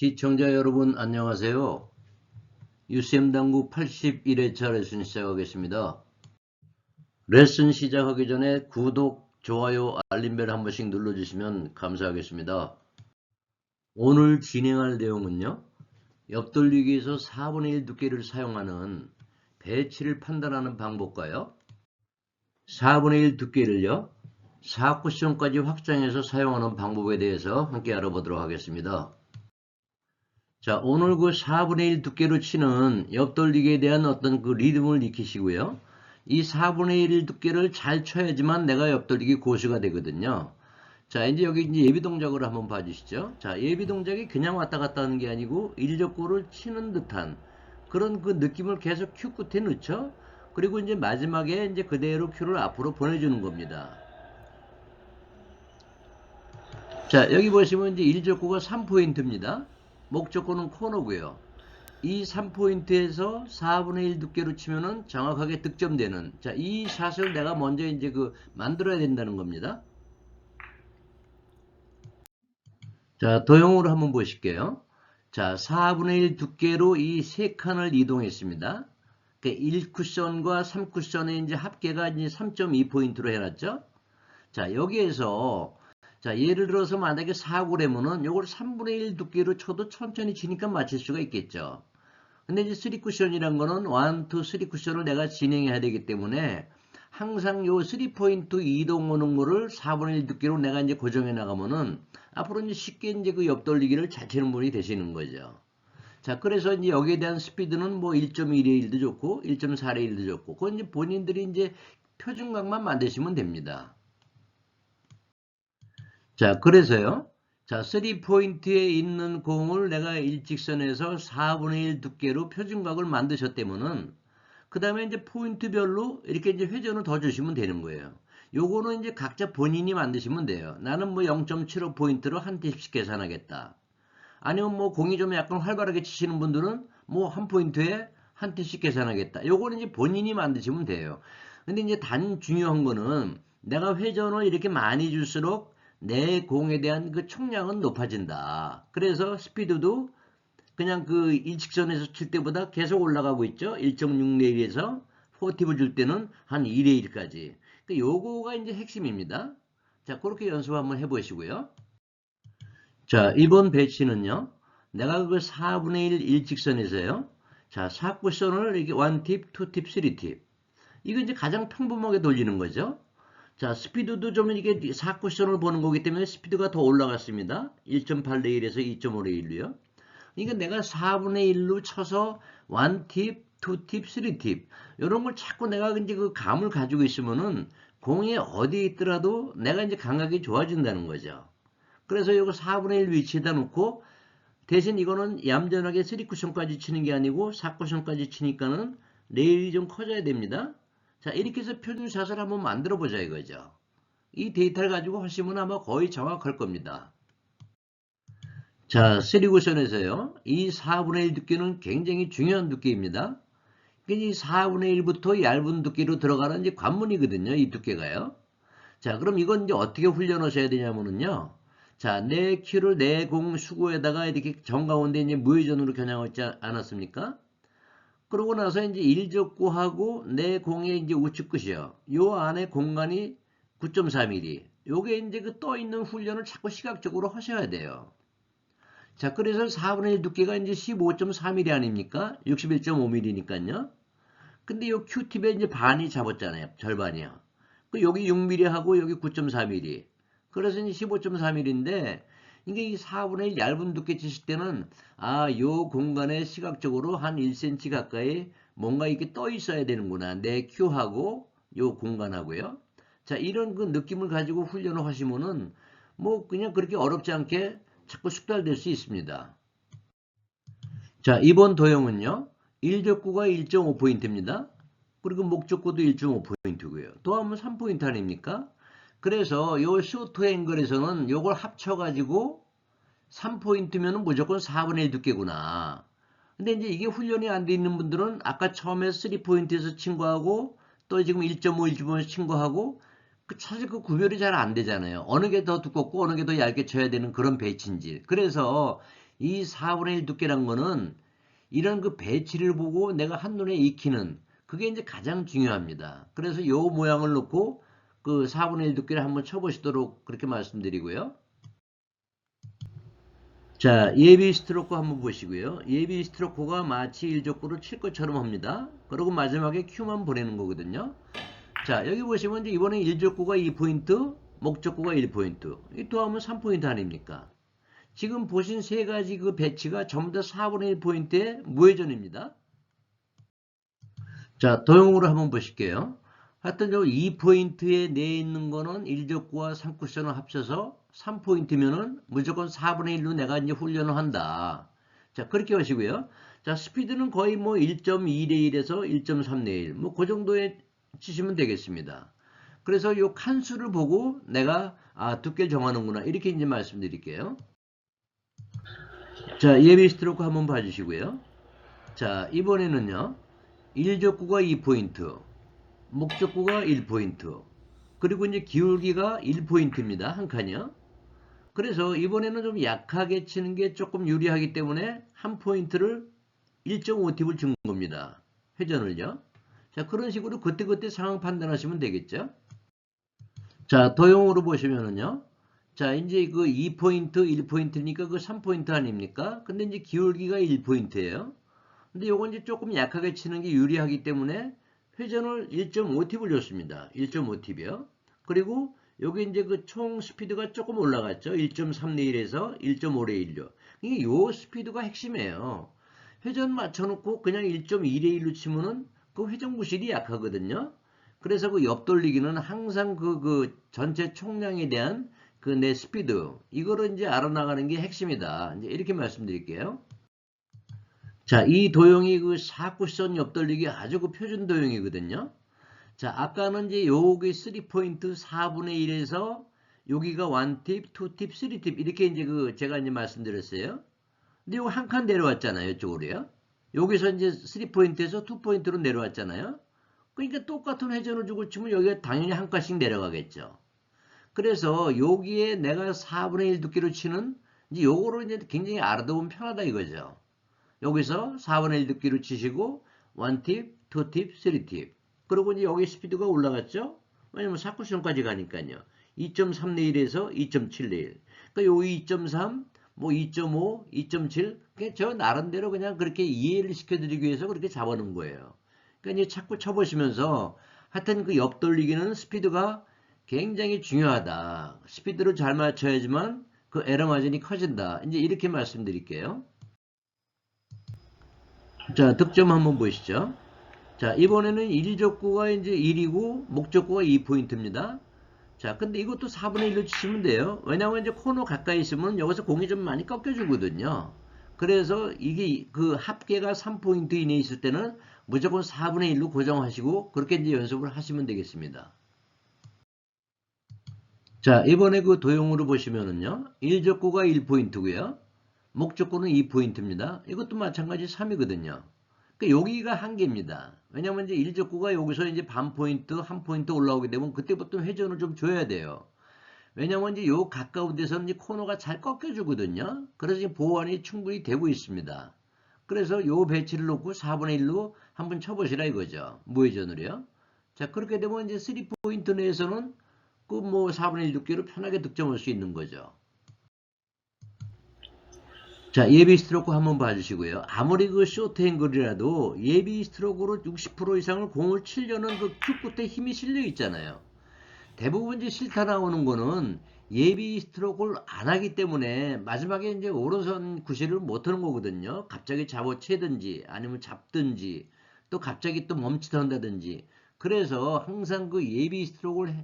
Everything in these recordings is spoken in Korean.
시청자 여러분 안녕하세요. UCM 당구 81회차 레슨 시작하겠습니다. 레슨 시작하기 전에 구독, 좋아요, 알림벨 한 번씩 눌러주시면 감사하겠습니다. 오늘 진행할 내용은요. 옆돌리기에서 4분의 1 두께를 사용하는 배치를 판단하는 방법과요. 4분의 1 두께를요. 4쿠션까지 확장해서 사용하는 방법에 대해서 함께 알아보도록 하겠습니다. 자, 오늘 그 4분의 1 두께로 치는 옆돌리기에 대한 어떤 그 리듬을 익히시고요. 이 4분의 1 두께를 잘 쳐야지만 내가 옆돌리기 고수가 되거든요. 자, 이제 여기 이제 예비 동작으로 한번 봐주시죠. 자, 예비 동작이 그냥 왔다 갔다 하는 게 아니고 일적구를 치는 듯한 그런 그 느낌을 계속 큐 끝에 넣죠. 그리고 이제 마지막에 이제 그대로 큐를 앞으로 보내주는 겁니다. 자, 여기 보시면 이제 일적구가 3포인트입니다. 목적구는 코너고요. 이 3포인트에서 4분의 1 두께로 치면은 정확하게 득점되는, 자, 이 샷을 내가 먼저 이제 만들어야 된다는 겁니다. 자, 도형으로 한번 보실게요. 자, 4분의 1 두께로 이 세 칸을 이동했습니다. 1쿠션과 3쿠션의 이제 합계가 이제 3.2포인트로 해놨죠. 자, 여기에서 자, 예를 들어서 만약에 4구래면은 요걸 3분의 1 두께로 쳐도 천천히 치니까 맞출 수가 있겠죠. 근데 이제 3쿠션이란 거는 1, 2, 3쿠션을 내가 진행해야 되기 때문에 항상 요 3포인트 이동 오는 거를 4분의 1 두께로 내가 이제 고정해 나가면은 앞으로 이제 쉽게 이제 그 옆돌리기를 잘 치는 분이 되시는 거죠. 자, 그래서 이제 여기에 대한 스피드는 뭐 1.1의 1도 좋고 1.4의 1도 좋고 그건 이제 본인들이 이제 표준각만 만드시면 됩니다. 자, 그래서요. 자, 3포인트에 있는 공을 내가 일직선에서 4분의 1 두께로 표준각을 만드셨다면은, 그 다음에 이제 포인트별로 이렇게 이제 회전을 더 주시면 되는 거예요. 요거는 이제 각자 본인이 만드시면 돼요. 나는 뭐 0.75포인트로 한 팁씩 계산하겠다. 아니면 뭐 공이 좀 약간 활발하게 치시는 분들은 뭐 한 포인트에 한 팁씩 계산하겠다. 요거는 이제 본인이 만드시면 돼요. 근데 이제 단 중요한 거는 내가 회전을 이렇게 많이 줄수록 내 공에 대한 그 총량은 높아진다. 그래서 스피드도 그냥 그 일직선에서 칠 때보다 계속 올라가고 있죠. 1.6레일에서 포티브 줄 때는 한 2레일까지. 요거가 이제 핵심입니다. 자, 그렇게 연습 한번 해보시고요. 자, 이번 배치는요. 내가 그 4분의 1 일직선에서요. 자, 4쿠션을 이렇게 1팁, 2팁, 3팁. 이거 이제 가장 평범하게 돌리는 거죠. 자, 스피드도 좀 이게 4쿠션을 보는 거기 때문에 스피드가 더 올라갔습니다. 1.8레일에서 2.5레일로요. 그러니까 내가 4분의 1로 쳐서 1팁, 2팁, 3팁 이런 걸 자꾸 내가 이제 그 감을 가지고 있으면은 공이 어디에 있더라도 내가 이제 감각이 좋아진다는 거죠. 그래서 이거 4분의 1 위치에다 놓고 대신 이거는 얌전하게 3쿠션까지 치는 게 아니고 4쿠션까지 치니까는 레일이 좀 커져야 됩니다. 자, 이렇게 해서 표준샷을 한번 만들어 보자 이거죠. 이 데이터를 가지고 하시면 아마 거의 정확할 겁니다. 자, 3쿠션에서요. 이 4분의 1 두께는 굉장히 중요한 두께입니다. 이 4분의 1부터 얇은 두께로 들어가는 이제 관문이거든요. 이 두께가요. 자, 그럼 이건 이제 어떻게 훈련하셔야 되냐면요. 자, 내 큐를 내 공 수구에다가 이렇게 정가운데 이제 무회전으로 겨냥하지 않았습니까? 그러고 나서 이제 일적구하고 내 공의 이제 우측 끝이요. 요 안에 공간이 9.4mm. 요게 이제 그 떠 있는 훈련을 자꾸 시각적으로 하셔야 돼요. 자, 그래서 4분의 1 두께가 이제 15.4mm 아닙니까? 61.5mm니까요. 근데 요 큐팁에 이제 반이 잡았잖아요. 절반이요. 그 여기 6mm 하고 여기 9.4mm. 그래서 이제 15.4mm인데 이게 이 4분의 1 얇은 두께 치실 때는 요 공간에 시각적으로 한 1cm 가까이 뭔가 이렇게 떠 있어야 되는구나. 내 큐하고 요 공간하고요. 자, 이런 그 느낌을 가지고 훈련을 하시면은 뭐 그냥 그렇게 어렵지 않게 자꾸 숙달될 수 있습니다. 자, 이번 도형은요. 일적구가 1.5포인트입니다. 그리고 목적구도 1.5포인트고요. 또 하면 3포인트 아닙니까? 그래서 요 쇼트 앵글에서는 요걸 합쳐가지고 3포인트면 무조건 4분의 1 두께구나. 근데 이제 이게 훈련이 안 돼 있는 분들은 아까 처음에 3포인트에서 친 거하고 또 지금 1.5, 1.5에서 친 거하고 사실 그 구별이 잘 안 되잖아요. 어느 게 더 두껍고 어느 게 더 얇게 쳐야 되는 그런 배치인지. 그래서 이 4분의 1 두께란 거는 이런 그 배치를 보고 내가 한눈에 익히는 그게 이제 가장 중요합니다. 그래서 요 모양을 놓고 그 4분의 1 두께를 한번 쳐보시도록 그렇게 말씀드리고요. 자, 예비 스트로크 한번 보시고요. 예비 스트로크가 마치 일족구를 칠 것처럼 합니다. 그리고 마지막에 Q만 보내는 거거든요. 자, 여기 보시면 이제 이번에 일족구가 2포인트, 목적구가 1포인트. 이 더하면 3포인트 아닙니까? 지금 보신 세 가지 그 배치가 전부 다 4분의 1포인트의 무회전입니다. 자, 도형으로 한번 보실게요. 하여튼 요 2포인트에 내에 있는 거는 1족구와 3쿠션을 합쳐서 3포인트면은 무조건 4분의 1로 내가 이제 훈련을 한다. 자, 그렇게 하시고요. 자, 스피드는 거의 뭐 1.2대 1에서 1.3대 1. 뭐 그 정도에 치시면 되겠습니다. 그래서 요 칸수를 보고 내가 두께를 정하는구나. 이렇게 이제 말씀드릴게요. 자, 예비 스트로크 한번 봐주시고요. 자, 이번에는요. 1족구가 2포인트, 목적구가 1포인트, 그리고 이제 기울기가 1포인트입니다. 한 칸이요. 그래서 이번에는 좀 약하게 치는 게 조금 유리하기 때문에 한 포인트를 1.5팁을 준 겁니다. 회전을요. 자, 그런 식으로 그때그때 상황 판단하시면 되겠죠. 자, 도형으로 보시면은요. 자, 이제 그 2포인트, 1포인트니까 그 3포인트 아닙니까? 근데 이제 기울기가 1포인트예요. 근데 요건 이제 조금 약하게 치는 게 유리하기 때문에 회전을 1.5팁을 줬습니다. 1.5팁이요. 그리고 여기 이제 그 총 스피드가 조금 올라갔죠. 1.3레일에서 1.5레일로. 이게 요 스피드가 핵심이에요. 회전 맞춰놓고 그냥 1.2레일로 치면은 그 회전 구실이 약하거든요. 그래서 그 옆돌리기는 항상 그 전체 총량에 대한 그 내 스피드 이거를 이제 알아나가는 게 핵심이다. 이제 이렇게 말씀드릴게요. 자, 이 도형이 그 4쿠션 옆돌리기 아주 그 표준 도형이거든요. 자, 아까는 이제 여기 3포인트 4분의 1에서 여기가 1팁, 2팁, 3팁 이렇게 이제 그 제가 이제 말씀드렸어요. 근데 이거 한 칸 내려왔잖아요. 이쪽으로요. 여기서 이제 3포인트에서 2포인트로 내려왔잖아요. 그러니까 똑같은 회전을 주고 치면 여기가 당연히 한 칸씩 내려가겠죠. 그래서 여기에 내가 4분의 1 두께로 치는 이제 요거로 이제 굉장히 알아두면 편하다 이거죠. 여기서 4분의 1 두께로 치시고 1팁, 2팁, 3팁. 그리고 이제 여기 스피드가 올라갔죠? 왜냐면 4쿠션까지 가니까요. 2.3레일에서 2.7레일. 그러니까 요 2.3, 뭐 2.5, 2.7. 그냥 저 나름대로 그냥 그렇게 이해를 시켜드리기 위해서 그렇게 잡아놓은 거예요. 그러니까 이제 자꾸 쳐보시면서 하여튼 그 옆돌리기는 스피드가 굉장히 중요하다. 스피드를 잘 맞춰야지만 그 에러 마진이 커진다. 이제 이렇게 말씀드릴게요. 자, 득점 한번 보시죠. 자, 이번에는 1족구가 이제 1이고 목적구가 2포인트입니다. 자, 근데 이것도 4분의 1로 치시면 돼요. 왜냐하면 이제 코너 가까이 있으면 여기서 공이 좀 많이 꺾여주거든요. 그래서 이게 그 합계가 3포인트 이내에 있을 때는 무조건 4분의 1로 고정하시고 그렇게 이제 연습을 하시면 되겠습니다. 자, 이번에 그 도형으로 보시면은요. 1족구가 1포인트고요. 목적구는 2포인트입니다. 이것도 마찬가지 3이거든요. 그러니까 여기가 한계입니다. 왜냐면 이제 1족구가 여기서 이제 반 포인트, 한 포인트 올라오게 되면 그때부터 회전을 좀 줘야 돼요. 왜냐면 이제 요 가까운 데서는 이제 코너가 잘 꺾여주거든요. 그래서 지금 보완이 충분히 되고 있습니다. 그래서 요 배치를 놓고 4분의 1로 한번 쳐보시라 이거죠. 무회전으로요. 자, 그렇게 되면 이제 3포인트 내에서는 그 뭐 4분의 1 두께로 편하게 득점할 수 있는 거죠. 자, 예비 스트로크 한번 봐주시고요. 아무리 그 쇼트 앵글이라도 예비 스트로크로 60% 이상을 공을 치려는 그 큐 끝에 힘이 실려 있잖아요. 대부분 이제 실타 나오는 거는 예비 스트로크를 안 하기 때문에 마지막에 이제 오른손 구실을 못 하는 거거든요. 갑자기 잡아채든지 아니면 잡든지 또 갑자기 또 멈칫한다든지. 그래서 항상 그 예비 스트로크를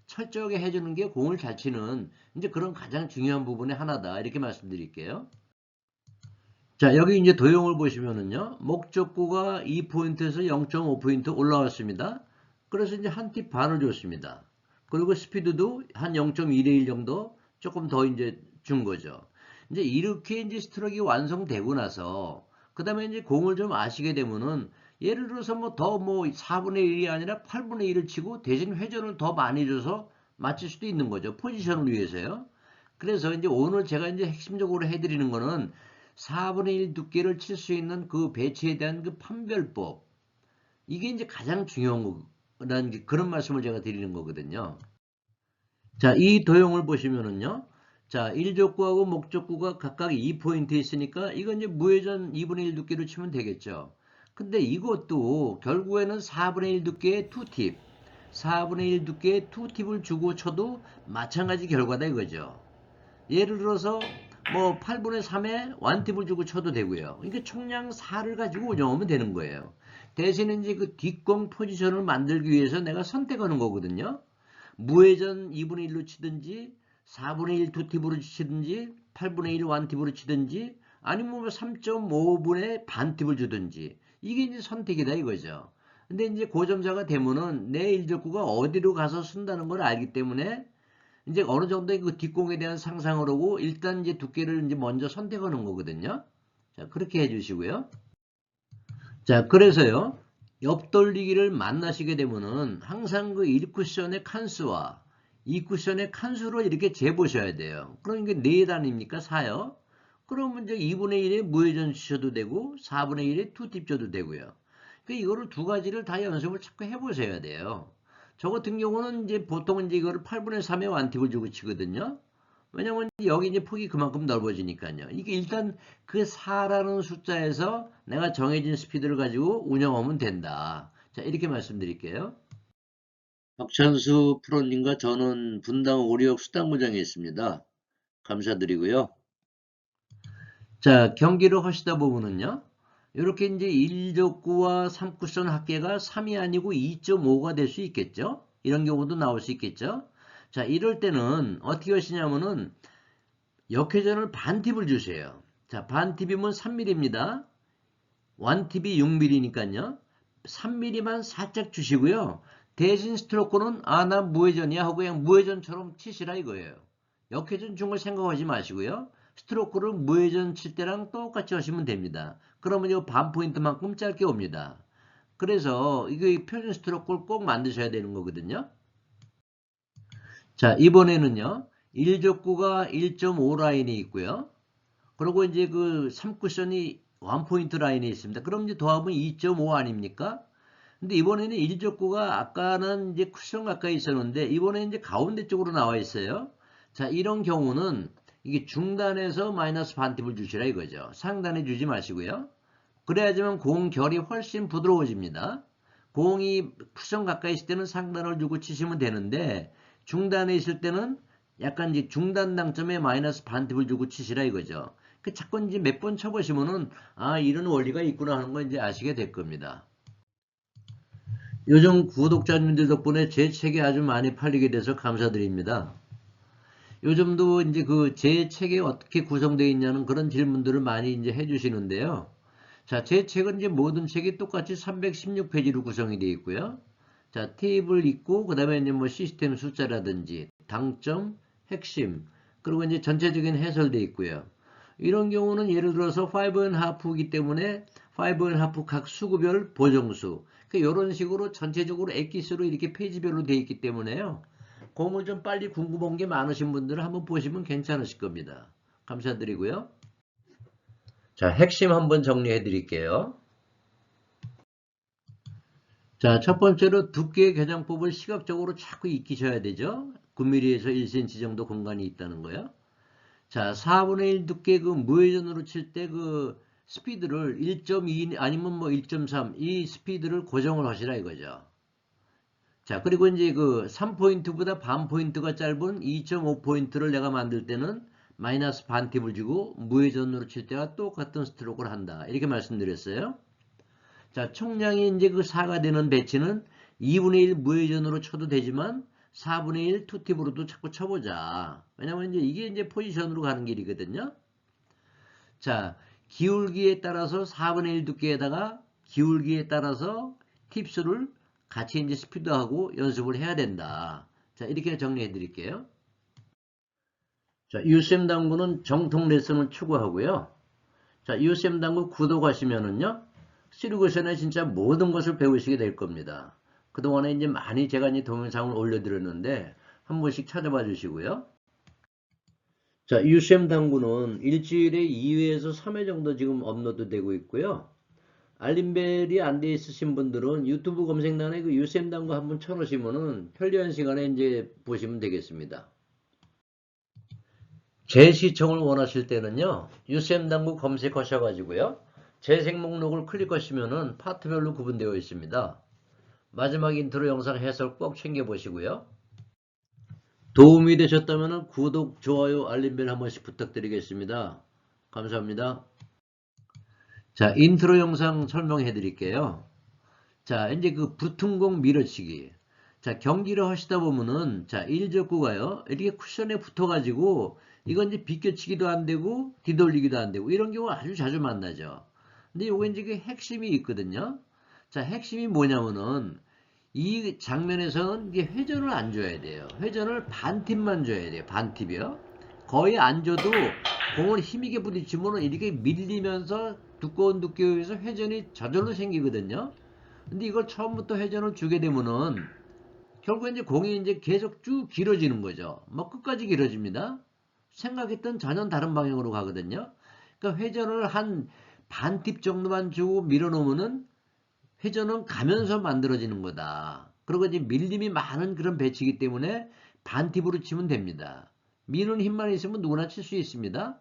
철저하게 해주는 게 공을 잘 치는 이제 그런 가장 중요한 부분의 하나다. 이렇게 말씀드릴게요. 자, 여기 이제 도형을 보시면은요. 목적구가 2포인트에서 0.5포인트 올라왔습니다. 그래서 이제 한 팁 반을 줬습니다. 그리고 스피드도 한 0.1대1 정도 조금 더 이제 준 거죠. 이제 이렇게 이제 스트로크가 완성되고 나서 그다음에 이제 공을 좀 아시게 되면은 예를 들어서 뭐 더 뭐 4분의 1이 아니라 8분의 1을 치고 대신 회전을 더 많이 줘서 맞출 수도 있는 거죠. 포지션을 위해서요. 그래서 이제 오늘 제가 이제 핵심적으로 해드리는 거는 4분의 1 두께를 칠 수 있는 그 배치에 대한 그 판별법. 이게 이제 가장 중요한 거라는 그런 말씀을 제가 드리는 거거든요. 자, 이 도형을 보시면은요. 자, 1족구하고 목적구가 각각 2포인트 있으니까 이건 이제 무회전 2분의 1 두께로 치면 되겠죠. 근데 이것도 결국에는 4분의 1 두께의 2팁, 4분의 1 두께의 2팁을 주고 쳐도 마찬가지 결과다 이거죠. 예를 들어서 뭐 8분의 3에 1팁을 주고 쳐도 되고요. 이게 총량 4를 가지고 운영하면 되는 거예요. 대신에 이제 그 뒷공 포지션을 만들기 위해서 내가 선택하는 거거든요. 무회전 2분의 1로 치든지 4분의 1 2팁으로 치든지 8분의 1 1팁으로 치든지 아니면 3.5분의 반팁을 주든지 이게 이제 선택이다 이거죠. 근데 이제 고점자가 되면은 내 일적구가 어디로 가서 쓴다는 걸 알기 때문에 이제 어느 정도의 그 뒷공에 대한 상상을 하고 일단 이제 두께를 이제 먼저 선택하는 거거든요. 자, 그렇게 해주시고요. 자, 그래서요. 옆돌리기를 만나시게 되면은 항상 그 1쿠션의 칸수와 2쿠션의 칸수를 이렇게 재보셔야 돼요. 그러니까 4단입니까? 4요. 그러면 이제 2분의 1에 무회전 치셔도 되고 4분의 1에 투팁 줘도 되고요. 그러니까 이거를 두 가지를 다 연습을 자꾸 해보셔야 돼요. 저 같은 경우는 이제 보통 이제 이거를 8분의 3에 완팁을 주고 치거든요. 왜냐면 여기 이제 폭이 그만큼 넓어지니까요. 이게 일단 그 4라는 숫자에서 내가 정해진 스피드를 가지고 운영하면 된다. 자, 이렇게 말씀드릴게요. 박찬수 프로님과 저는 분당 오리역 수당구장에 있습니다. 감사드리고요. 자, 경기를 하시다 보면은요. 이렇게 이제 1족구와 3쿠션 합계가 3이 아니고 2.5가 될 수 있겠죠? 이런 경우도 나올 수 있겠죠? 자, 이럴 때는 어떻게 하시냐면은 역회전을 반팁을 주세요. 자, 반팁이면 3mm입니다. 1팁이 6mm니까요. 3mm만 살짝 주시고요. 대신 스트로크는 나 무회전이야 하고 그냥 무회전처럼 치시라 이거예요. 역회전 준 걸 생각하지 마시고요. 스트로크를 무회전 칠 때랑 똑같이 하시면 됩니다. 그러면 이 반 포인트만큼 짧게 옵니다. 그래서 이게 표준 스트로크를 꼭 만드셔야 되는 거거든요. 자, 이번에는요. 1족구가 1.5 라인이 있고요. 그리고 이제 그 3쿠션이 1포인트 라인에 있습니다. 그럼 이제 더하면 2.5 아닙니까? 근데 이번에는 1족구가 아까는 이제 쿠션 가까이 있었는데 이번에 이제 가운데 쪽으로 나와 있어요. 자, 이런 경우는 이게 중단에서 마이너스 반팁을 주시라 이거죠. 상단에 주지 마시고요. 그래야지만 공 결이 훨씬 부드러워집니다. 공이 쿠션 가까이 있을 때는 상단을 주고 치시면 되는데 중단에 있을 때는 약간 이제 중단 당점에 마이너스 반팁을 주고 치시라 이거죠. 그 자꾸 이제 몇 번 쳐보시면은 이런 원리가 있구나 하는 거 이제 아시게 될 겁니다. 요즘 구독자님들 덕분에 제 책이 아주 많이 팔리게 돼서 감사드립니다. 요즘도 이제 그 제 책이 어떻게 구성되어 있냐는 그런 질문들을 많이 이제 해주시는데요. 자, 제 책은 이제 모든 책이 똑같이 316페이지로 구성이 되어 있고요. 자, 테이블 있고, 그 다음에 이제 뭐 시스템 숫자라든지, 당점, 핵심, 그리고 이제 전체적인 해설되어 있고요. 이런 경우는 예를 들어서 5.5이기 때문에 5.5 각 수구별 보정수. 이런 식으로 전체적으로 엑기스로 이렇게 페이지별로 되어 있기 때문에요. 공을 좀 빨리 궁금한 게 많으신 분들은 한번 보시면 괜찮으실 겁니다. 감사드리고요. 자, 핵심 한번 정리해 드릴게요. 자, 첫 번째로 두께의 개정법을 시각적으로 자꾸 익히셔야 되죠. 9mm에서 1cm 정도 공간이 있다는 거요. 자, 4분의 1 두께 그 무회전으로 칠 때 그 스피드를 1.2 아니면 뭐 1.3 이 스피드를 고정을 하시라 이거죠. 자, 그리고 이제 그 3포인트보다 반 포인트가 짧은 2.5포인트를 내가 만들 때는 마이너스 반 팁을 주고 무회전으로 칠 때와 똑같은 스트로크를 한다. 이렇게 말씀드렸어요. 자, 총량이 이제 그 4가 되는 배치는 2분의 1 무회전으로 쳐도 되지만 4분의 1 투팁으로도 자꾸 쳐보자. 왜냐면 이제 이게 이제 포지션으로 가는 길이거든요. 자, 기울기에 따라서 4분의 1 두께에다가 기울기에 따라서 팁수를 같이 이제 스피드하고 연습을 해야 된다. 자, 이렇게 정리해 드릴게요. 자, USM 당구는 정통 레슨을 추구하고요. 자, USM 당구 구독하시면은요. 시리고션에 진짜 모든 것을 배우시게 될 겁니다. 그동안에 이제 많이 제가 이제 동영상을 올려드렸는데 한 번씩 찾아봐 주시고요. 자, UCM 당구는 일주일에 2회에서 3회 정도 지금 업로드 되고 있고요. 알림벨이 안 돼 있으신 분들은 유튜브 검색란에 그 UCM 당구 한번 쳐놓으시면은 편리한 시간에 이제 보시면 되겠습니다. 재시청을 원하실 때는요, UCM 당구 검색하셔가지고요, 재생 목록을 클릭하시면은 파트별로 구분되어 있습니다. 마지막 인트로 영상 해설 꼭 챙겨보시고요. 도움이 되셨다면 구독, 좋아요, 알림벨 한 번씩 부탁드리겠습니다. 감사합니다. 자, 인트로 영상 설명해 드릴게요. 자, 이제 그 붙은 공 밀어치기. 자, 경기를 하시다 보면은, 자, 1적구가요, 이렇게 쿠션에 붙어가지고, 이건 이제 비껴치기도 안 되고, 뒤돌리기도 안 되고, 이런 경우가 아주 자주 만나죠. 근데 요거 이제 그 핵심이 있거든요. 자, 핵심이 뭐냐면은, 이 장면에서는 이게 회전을 안 줘야 돼요. 회전을 반팁만 줘야 돼요. 반팁이요. 거의 안 줘도 공을 힘있게 부딪히면 이렇게 밀리면서 두꺼운 두께에서 회전이 저절로 생기거든요. 근데 이걸 처음부터 회전을 주게 되면은 결국 이제 공이 이제 계속 쭉 길어지는 거죠. 뭐 끝까지 길어집니다. 생각했던 전혀 다른 방향으로 가거든요. 그러니까 회전을 한 반팁 정도만 주고 밀어놓으면은 회전은 가면서 만들어지는 거다. 그리고 이제 밀림이 많은 그런 배치이기 때문에 반팁으로 치면 됩니다. 미는 힘만 있으면 누구나 칠 수 있습니다.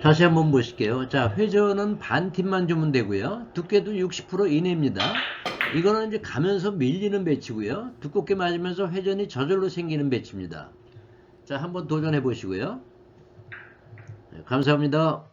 다시 한번 보실게요. 자, 회전은 반팁만 주면 되고요. 두께도 60% 이내입니다. 이거는 이제 가면서 밀리는 배치고요. 두껍게 맞으면서 회전이 저절로 생기는 배치입니다. 자, 한번 도전해 보시고요. 감사합니다.